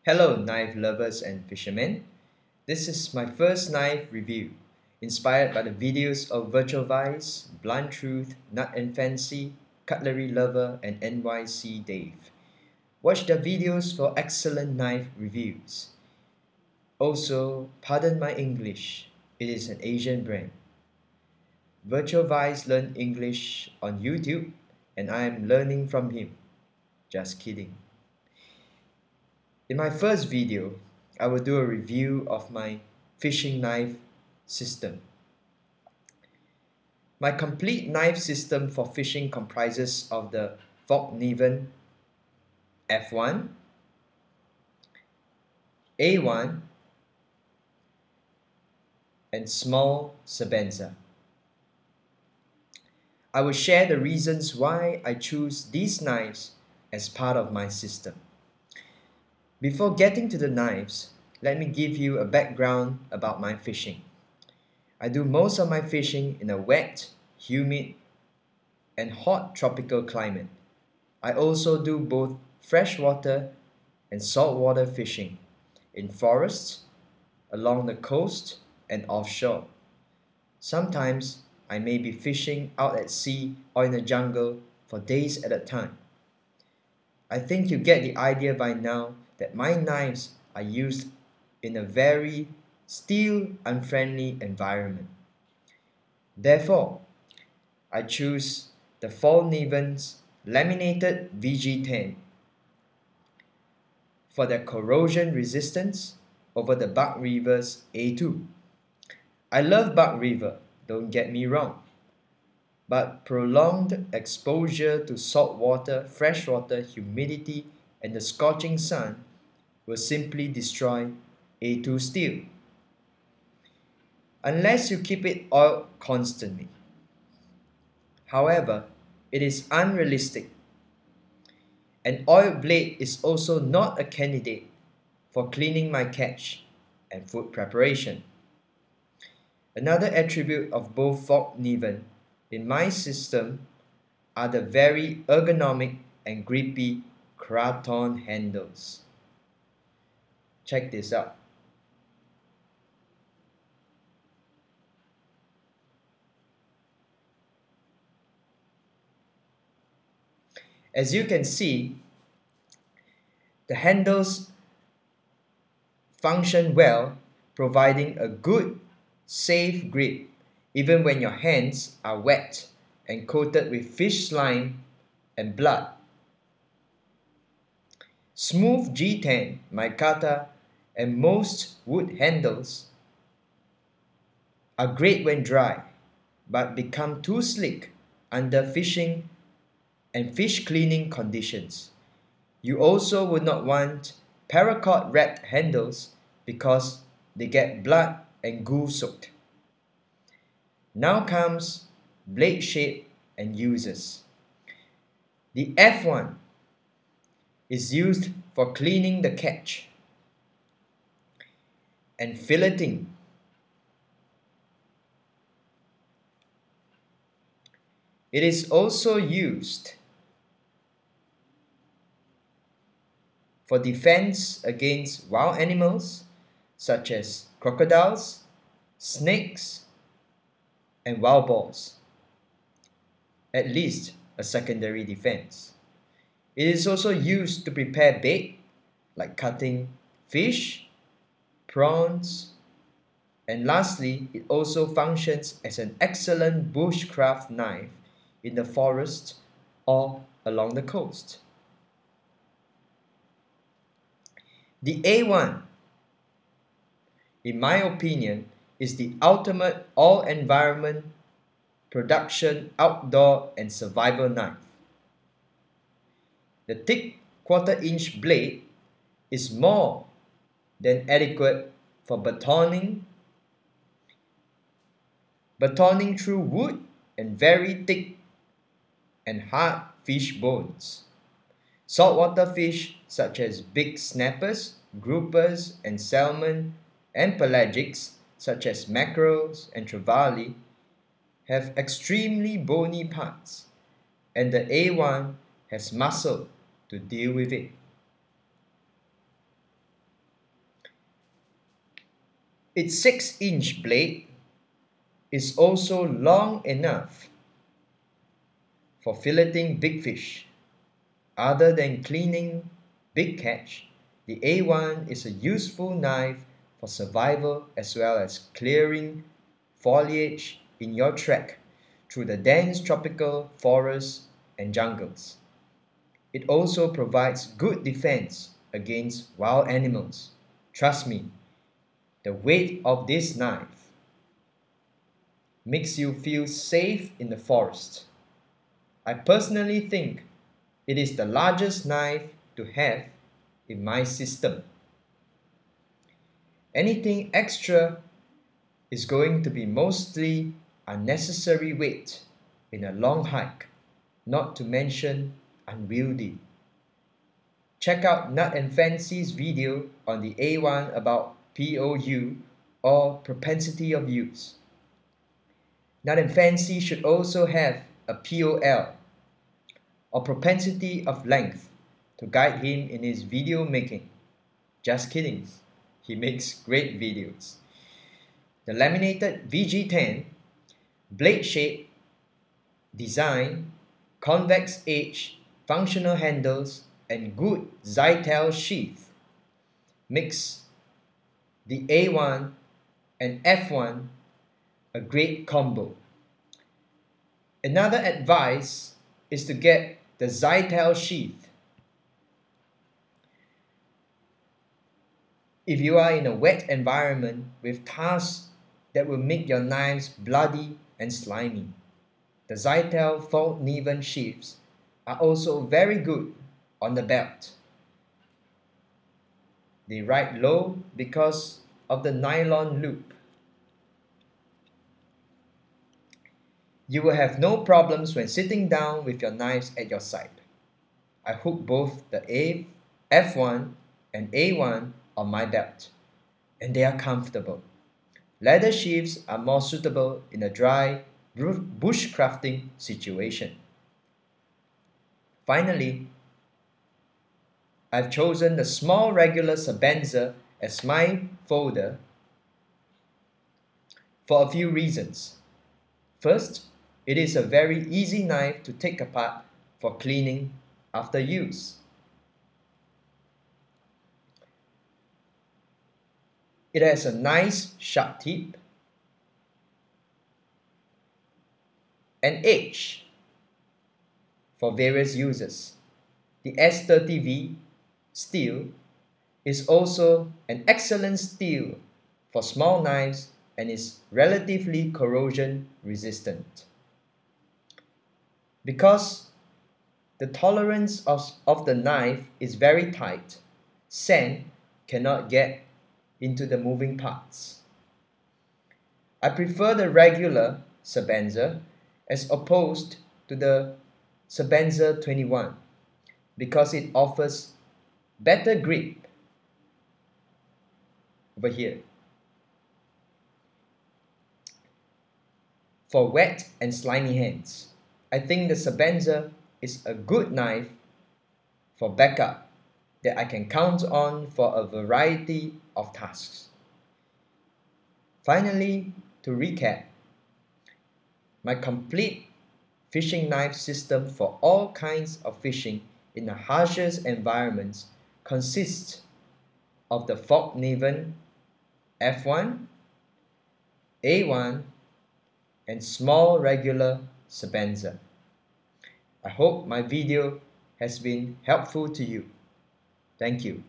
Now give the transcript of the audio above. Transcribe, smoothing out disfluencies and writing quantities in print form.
Hello knife lovers and fishermen. This is my first knife review, inspired by the videos of Virtual Vice, Blunt Truth, Nut and Fancy, Cutlery Lover and NYC Dave. Watch their videos for excellent knife reviews. Also, pardon my English, it is an Asian brand. Virtual Vice learned English on YouTube and I am learning from him. Just kidding. In my first video, I will do a review of my fishing knife system. My complete knife system for fishing comprises of the Fallkniven F1, A1, and Small Sebenza. I will share the reasons why I choose these knives as part of my system. Before getting to the knives, let me give you a background about my fishing. I do most of my fishing in a wet, humid, and hot tropical climate. I also do both freshwater and saltwater fishing in forests, along the coast, and offshore. Sometimes I may be fishing out at sea or in the jungle for days at a time. I think you get the idea by now that my knives are used in a very steel-unfriendly environment. Therefore, I choose the Fallkniven's laminated VG10 for their corrosion resistance over the Buck River's A2. I love Buck River, don't get me wrong, but prolonged exposure to saltwater, freshwater, humidity, and the scorching sun will simply destroy A2 steel, unless you keep it oiled constantly. However, it is unrealistic. An oil blade is also not a candidate for cleaning my catch and food preparation. Another attribute of both Fallkniven in my system are the very ergonomic and grippy craton handles. Check this out. As you can see, the handles function well, providing a good, safe grip even when your hands are wet and coated with fish slime and blood. Smooth G10, micarta, and most wood handles are great when dry, but become too slick under fishing and fish cleaning conditions. You also would not want paracord wrapped handles because they get blood and goo soaked. Now comes blade shape and uses. The F1 is used for cleaning the catch and filleting. It is also used for defense against wild animals such as crocodiles, snakes, and wild boars, at least a secondary defense. It is also used to prepare bait, like cutting fish, prawns, and lastly, it also functions as an excellent bushcraft knife in the forest or along the coast. The A1, in my opinion, is the ultimate all-environment production outdoor and survival knife. The thick quarter-inch blade is more than adequate for batoning through wood and very thick and hard fish bones. Saltwater fish such as big snappers, groupers, and salmon, and pelagics such as mackerels and trevally have extremely bony parts, and the A1 has muscle to deal with it. Its 6-inch blade is also long enough for filleting big fish. Other than cleaning big catch, the A1 is a useful knife for survival as well as clearing foliage in your trek through the dense tropical forests and jungles. It also provides good defense against wild animals. Trust me, the weight of this knife makes you feel safe in the forest. I personally think it is the largest knife to have in my system. Anything extra is going to be mostly unnecessary weight in a long hike, not to mention unwieldy. Check out Nut and Fancy's video on the A1 about POU or propensity of use. Nut and Fancy should also have a POL or propensity of length to guide him in his video making. Just kidding, he makes great videos. The laminated VG10, blade shape, design, convex edge, functional handles, and good Zytel sheath makes the A1 and F1 a great combo. Another advice is to get the Zytel sheath. If you are in a wet environment with tasks that will make your knives bloody and slimy, the Zytel Fallkniven sheaths are also very good on the belt. They ride low because of the nylon loop. You will have no problems when sitting down with your knives at your side. I hook both the F1 and A1 on my belt, and they are comfortable. Leather sheaths are more suitable in a dry bushcrafting situation. Finally, I've chosen the Small Regular Sebenza as my folder for a few reasons. First, it is a very easy knife to take apart for cleaning after use. It has a nice sharp tip and edge for various uses. The S30V steel is also an excellent steel for small knives and is relatively corrosion resistant. Because the tolerance of the knife is very tight, sand cannot get into the moving parts. I prefer the regular Sebenza as opposed to the Sebenza 21 because it offers better grip over here. For wet and slimy hands, I think the Sebenza is a good knife for backup that I can count on for a variety of tasks. Finally, to recap, my complete fishing knife system for all kinds of fishing in the harshest environments consists of the Fallkniven F1, A1, and Small Regular Sebenza. I hope my video has been helpful to you. Thank you.